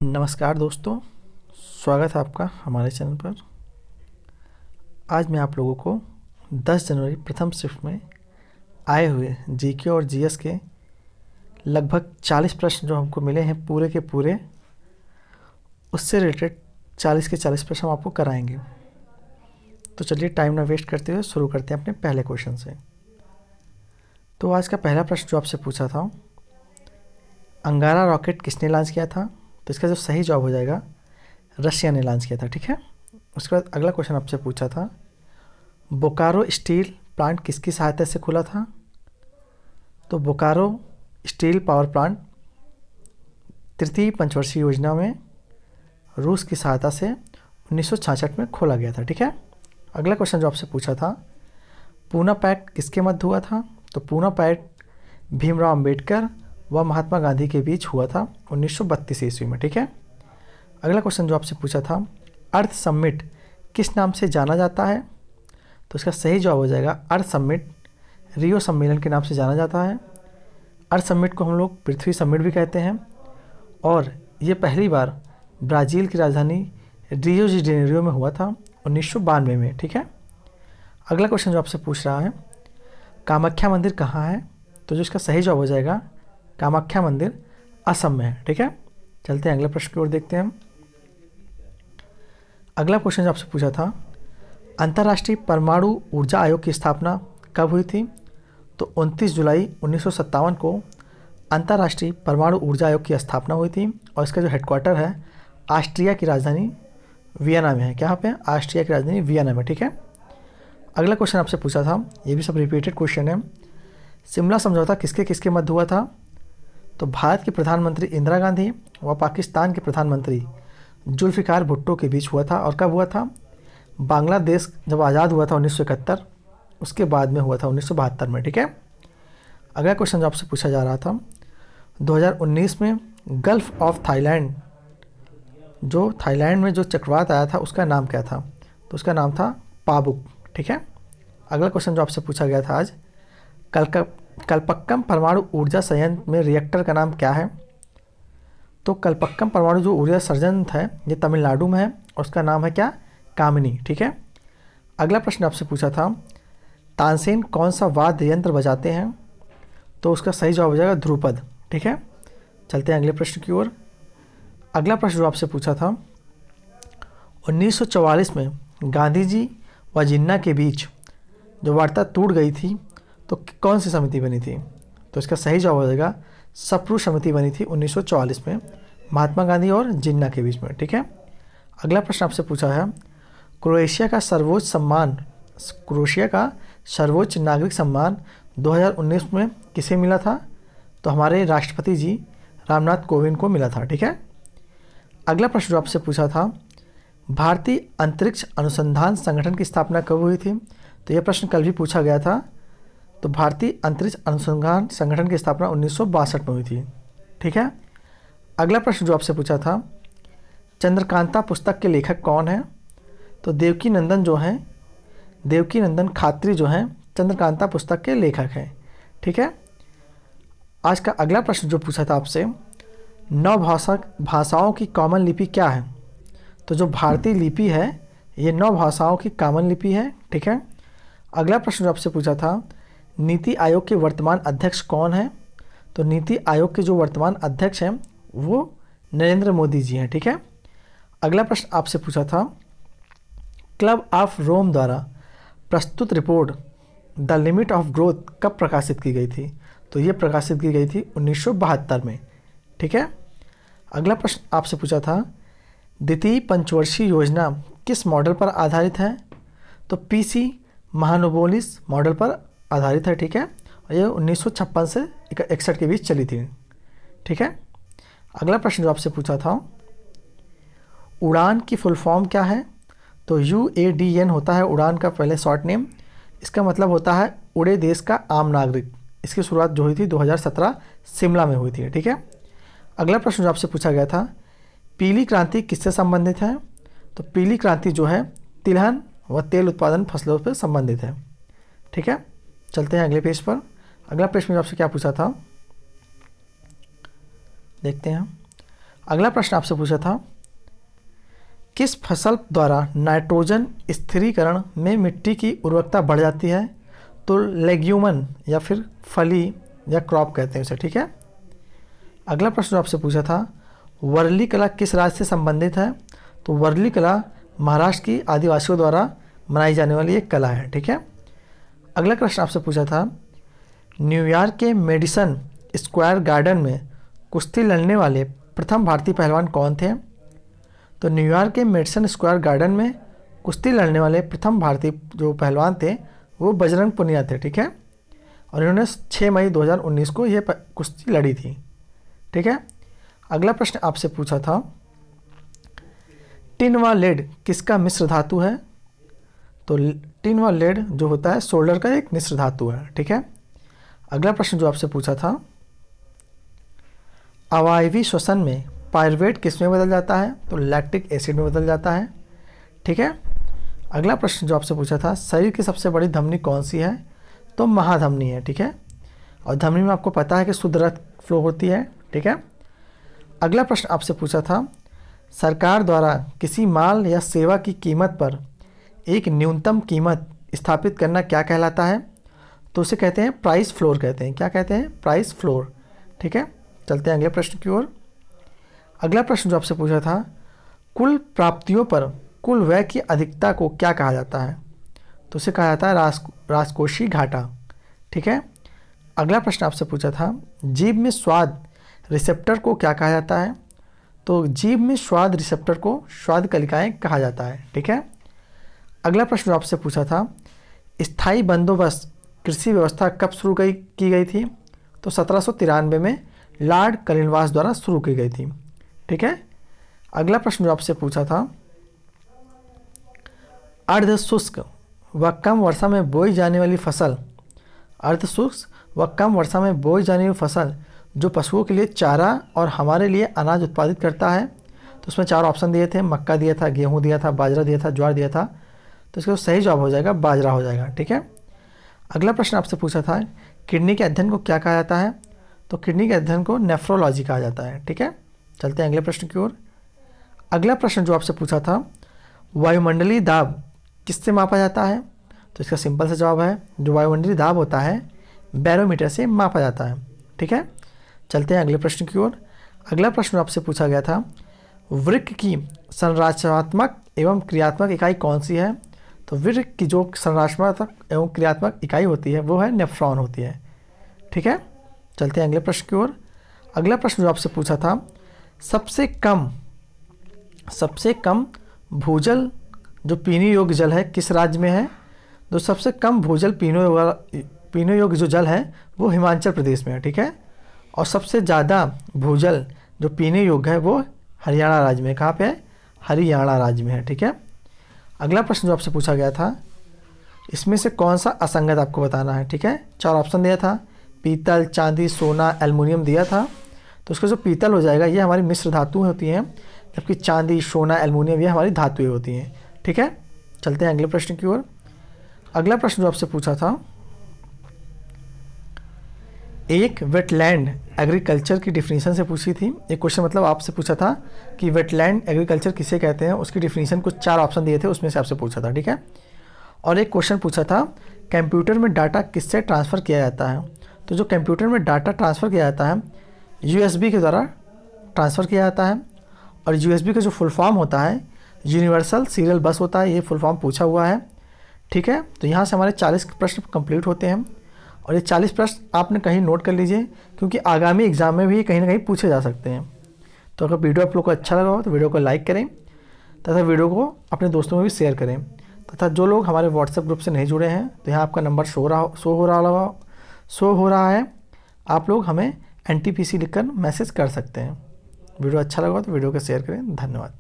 नमस्कार दोस्तों, स्वागत है आपका हमारे चैनल पर। आज मैं आप लोगों को 10 जनवरी प्रथम शिफ्ट में आए हुए जीके और जीएस के लगभग 40 प्रश्न जो हमको मिले हैं पूरे के पूरे, उससे रिलेटेड 40 के 40 प्रश्न हम आपको कराएंगे। तो चलिए टाइम ना वेस्ट करते हुए शुरू करते हैं अपने पहले क्वेश्चन से। तो आज का पहला प्रश्न जो आपसे पूछा था, अंगारा रॉकेट किसने लॉन्च किया था? तो इसका जो सही जवाब हो जाएगा रशिया ने लॉन्च किया था। ठीक है। उसके बाद अगला क्वेश्चन आपसे पूछा था, बोकारो स्टील प्लांट किसकी सहायता से खुला था? तो बोकारो स्टील पावर प्लांट तृतीय पंचवर्षीय योजना में रूस की सहायता से 1966 में खोला गया था। ठीक है। अगला क्वेश्चन जो आपसे पूछा था, पूना पैक्ट किसके मध्य हुआ था? तो पूना पैक्ट भीमराव अंबेडकर व महात्मा गांधी के बीच हुआ था 1932 ईस्वी में। ठीक है। अगला क्वेश्चन जो आपसे पूछा था, अर्थ समिट किस नाम से जाना जाता है? तो इसका सही जवाब हो जाएगा अर्थ समिट रियो सम्मेलन के नाम से जाना जाता है। अर्थ समिट को हम लोग पृथ्वी समिट भी कहते हैं और ये पहली बार ब्राज़ील की राजधानी रियो डी जेनेरियो में हुआ था 1992 में। ठीक है। अगला क्वेश्चन जो आपसे पूछ रहा है, कामाख्या मंदिर कहाँ है? तो जो इसका सही जवाब हो जाएगा कामाख्या मंदिर असम में है। ठीक है। चलते हैं अगले प्रश्न की ओर देखते हैं। अगला क्वेश्चन जो आपसे पूछा था, अंतर्राष्ट्रीय परमाणु ऊर्जा आयोग की स्थापना कब हुई थी? तो 29 जुलाई 1957 को अंतर्राष्ट्रीय परमाणु ऊर्जा आयोग की स्थापना हुई थी और इसका जो हेडक्वार्टर है ऑस्ट्रिया की राजधानी वियना में है। क्या पे? ऑस्ट्रिया की राजधानी वियना में। ठीक है। अगला क्वेश्चन आपसे पूछा था, ये भी सब रिपीटेड क्वेश्चन है, शिमला समझौता किसके किसके मध्य हुआ था? तो भारत के प्रधानमंत्री इंदिरा गांधी व पाकिस्तान के प्रधानमंत्री जुल्फ़िकार भुट्टो के बीच हुआ था। और कब हुआ था? बांग्लादेश जब आज़ाद हुआ था 1971, उसके बाद में हुआ था 1972 में। ठीक है। अगला क्वेश्चन जो आपसे पूछा जा रहा था, 2019 में गल्फ ऑफ थाईलैंड, जो थाईलैंड में जो चक्रवात आया था उसका नाम क्या था? तो उसका नाम था पाबुक। ठीक है। अगला क्वेश्चन जो आपसे पूछा गया था आज, कल्पक्कम परमाणु ऊर्जा संयंत्र में रिएक्टर का नाम क्या है? तो कल्पक्कम परमाणु जो ऊर्जा संयंत्र है ये तमिलनाडु में है और उसका नाम है क्या? कामिनी। ठीक है। अगला प्रश्न आपसे पूछा था, तानसेन कौन सा वाद्य यंत्र बजाते हैं? तो उसका सही जवाब हो जाएगा ध्रुपद। ठीक है। चलते हैं अगले प्रश्न की ओर। अगला प्रश्न जो आपसे पूछा था, 1944 में गांधी जी व जिन्ना के बीच जो वार्ता टूट गई थी तो कौन सी समिति बनी थी? तो इसका सही जवाब हो जाएगा सप्रू समिति बनी थी 1944 में महात्मा गांधी और जिन्ना के बीच में। ठीक है। अगला प्रश्न आपसे पूछा है, क्रोएशिया का सर्वोच्च नागरिक सम्मान 2019 में किसे मिला था? तो हमारे राष्ट्रपति जी रामनाथ कोविंद को मिला था। ठीक है। अगला प्रश्न जो आपसे पूछा था, भारतीय अंतरिक्ष अनुसंधान संगठन की स्थापना कब हुई थी? तो यह प्रश्न कल भी पूछा गया था। तो भारतीय अंतरिक्ष अनुसंधान संगठन की स्थापना 1962 में हुई थी। ठीक है। अगला प्रश्न जो आपसे पूछा था, चंद्रकांता पुस्तक के लेखक कौन है? तो देवकी नंदन खात्री जो हैं चंद्रकांता पुस्तक के लेखक हैं। ठीक है। आज का अगला प्रश्न जो पूछा था आपसे, भाषाओं की कॉमन लिपि क्या है? तो जो भारतीय लिपि है ये 9 भाषाओं की कॉमन लिपि है। ठीक है। अगला प्रश्न जो आपसे पूछा था, नीति आयोग के वर्तमान अध्यक्ष कौन है? तो नीति आयोग के जो वर्तमान अध्यक्ष हैं वो नरेंद्र मोदी जी हैं। ठीक है। अगला प्रश्न आपसे पूछा था, क्लब ऑफ रोम द्वारा प्रस्तुत report the limit of growth कब प्रकाशित की गई थी? तो ये प्रकाशित की गई थी 1972 में। ठीक है। अगला प्रश्न आपसे पूछा था, द्वितीय पंचवर्षीय योजना किस मॉडल पर आधारित है? तो पीसी महानुबोलिस मॉडल पर आधारित है। ठीक है। और ये 1956 से 61 के बीच चली थी। ठीक है। अगला प्रश्न जो आपसे पूछा था, उड़ान की फुल फॉर्म क्या है? तो UADN होता है उड़ान का पहले शॉर्ट नेम। इसका मतलब होता है उड़े देश का आम नागरिक। इसकी शुरुआत जो हुई थी 2017 शिमला में हुई थी। ठीक है। अगला प्रश्न जो आपसे पूछा गया था, पीली क्रांति किससे संबंधित है? तो पीली क्रांति जो है तिलहन व तेल उत्पादन फसलों से संबंधित है। ठीक है। चलते हैं अगले पेज पर। अगला प्रश्न आपसे क्या पूछा था देखते हैं। अगला प्रश्न आपसे पूछा था, किस फसल द्वारा नाइट्रोजन स्थिरीकरण में मिट्टी की उर्वरकता बढ़ जाती है? तो लेग्यूमन या फिर फली या क्रॉप कहते हैं उसे, ठीक है। अगला प्रश्न आपसे पूछा था, वर्ली कला किस राज्य से संबंधित है? तो वर्ली कला महाराष्ट्र की आदिवासियों द्वारा मनाई जाने वाली एक कला है, ठीक है। अगला प्रश्न आपसे पूछा था, न्यूयॉर्क के मेडिसन स्क्वायर गार्डन में कुश्ती लड़ने वाले प्रथम भारतीय पहलवान कौन थे? तो न्यूयॉर्क के मेडिसन स्क्वायर गार्डन में कुश्ती लड़ने वाले प्रथम भारतीय जो पहलवान थे वो बजरंग पुनिया थे, ठीक है। और इन्होंने 6 मई 2019 को ये कुश्ती लड़ी थी, ठीक है। अगला प्रश्न आपसे पूछा था, टिन व लेड किसका मिश्र धातु है? तो टिन व लेड जो होता है सोल्डर का एक मिश्र धातु है, ठीक है। अगला प्रश्न जो आपसे पूछा था, अवायवी श्वसन में पायरुवेट किस में बदल जाता है? तो लैक्टिक एसिड में बदल जाता है, ठीक है। अगला प्रश्न जो आपसे पूछा था, शरीर की सबसे बड़ी धमनी कौन सी है? तो महाधमनी है, ठीक है। और धमनी में आपको पता है कि शुद्ध रक्त फ्लो होती है, ठीक है। अगला प्रश्न आपसे पूछा था, सरकार द्वारा किसी माल या सेवा की कीमत पर एक न्यूनतम कीमत स्थापित करना क्या कहलाता है? तो उसे कहते हैं प्राइस फ्लोर कहते हैं। क्या कहते हैं? प्राइस फ्लोर, ठीक है। चलते हैं अगले प्रश्न की ओर। अगला प्रश्न जो आपसे पूछा था, कुल प्राप्तियों पर कुल व्यय की अधिकता को क्या कहा जाता है? तो उसे कहा जाता है राजकोषीय घाटा, ठीक है। अगला प्रश्न आपसे पूछा था, जीभ में स्वाद रिसेप्टर को क्या कहा जाता है? तो जीभ में स्वाद रिसेप्टर को स्वाद कलिकाएं कहा जाता है, ठीक है। अगला प्रश्न जो आपसे पूछा था, स्थायी बंदोबस्त कृषि व्यवस्था कब शुरू की गई थी? तो 1793 में लॉर्ड कलिनवास द्वारा शुरू की गई थी, ठीक है। अगला प्रश्न जो आपसे पूछा था, अर्ध शुष्क व कम वर्षा में बोई जाने वाली फसल, अर्ध शुष्क व कम वर्षा में बोई जाने वाली फसल जो पशुओं के लिए चारा और हमारे लिए अनाज उत्पादित करता है। तो उसमें 4 ऑप्शन दिए थे, मक्का दिया था, गेहूँ दिया था, बाजरा दिया था, ज्वार दिया था। तो इसका सही जवाब हो जाएगा बाजरा हो जाएगा, ठीक है। अगला प्रश्न आपसे पूछा था, किडनी के अध्ययन को क्या कहा जाता है? तो किडनी के अध्ययन को नेफ्रोलॉजी कहा जाता है, ठीक है। चलते हैं अगले प्रश्न की ओर। अगला प्रश्न जो आपसे पूछा था, वायुमंडलीय दाब किससे मापा जाता है? तो इसका सिंपल सा जवाब है, जो वायुमंडलीय दाब होता है बैरोमीटर से मापा जाता है, ठीक है। चलते हैं अगले प्रश्न की ओर। अगला प्रश्न आपसे पूछा गया था, वृक्क की संरचनात्मक एवं क्रियात्मक इकाई कौन सी है? तो वृक्क की जो संरचनात्मक एवं क्रियात्मक इकाई होती है वो है नेफ्रॉन होती है, ठीक है। चलते हैं अगले प्रश्न की ओर। अगला प्रश्न जो आपसे पूछा था, सबसे कम भूजल जो पीने योग्य जल है किस राज्य में है? तो सबसे कम भूजल पीने योग्य जो जल है वो हिमाचल प्रदेश में है, ठीक है। और सबसे ज़्यादा भूजल जो पीने योग्य है वो हरियाणा राज्य में। कहाँ पे है? हरियाणा राज्य में है, ठीक है। अगला प्रश्न जो आपसे पूछा गया था, इसमें से कौन सा असंगत आपको बताना है, ठीक है। 4 ऑप्शन दिया था, पीतल, चांदी, सोना, एल्युमिनियम दिया था। तो उसका जो पीतल हो जाएगा ये हमारी मिश्र धातु होती हैं, जबकि चांदी, सोना, एल्युमिनियम ये हमारी धातुएं होती हैं, ठीक है। चलते हैं अगले प्रश्न की ओर। अगला प्रश्न जो आपसे पूछा था, एक वेटलैंड एग्रीकल्चर की डिफिनीशन से पूछी थी। एक क्वेश्चन मतलब आपसे पूछा था कि वेटलैंड एग्रीकल्चर किसे कहते हैं, उसकी डिफिनीशन कुछ 4 ऑप्शन दिए थे, उसमें से आपसे पूछा था, ठीक है। और एक क्वेश्चन पूछा था, कंप्यूटर में डाटा किससे ट्रांसफ़र किया जाता है? तो जो कंप्यूटर में डाटा ट्रांसफ़र किया जाता है USB के द्वारा ट्रांसफ़र किया जाता है। और USB का जो फुल फॉर्म होता है यूनिवर्सल सीरियल बस होता है, ये फुल फॉर्म पूछा हुआ है, ठीक है। तो यहाँ से हमारे 40 प्रश्न कंप्लीट होते हैं। और ये 40 प्रश्न आपने कहीं नोट कर लीजिए, क्योंकि आगामी एग्ज़ाम में भी कहीं ना कहीं पूछे जा सकते हैं। तो अगर वीडियो आप लोग को अच्छा लगा हो तो वीडियो को लाइक करें तथा वीडियो को अपने दोस्तों में भी शेयर करें। तथा जो लोग हमारे व्हाट्सएप ग्रुप से नहीं जुड़े हैं तो यहाँ आपका नंबर शो हो रहा है, आप लोग हमें NTPC लिखकर मैसेज कर सकते हैं। वीडियो अच्छा लगा तो वीडियो को शेयर करें। धन्यवाद।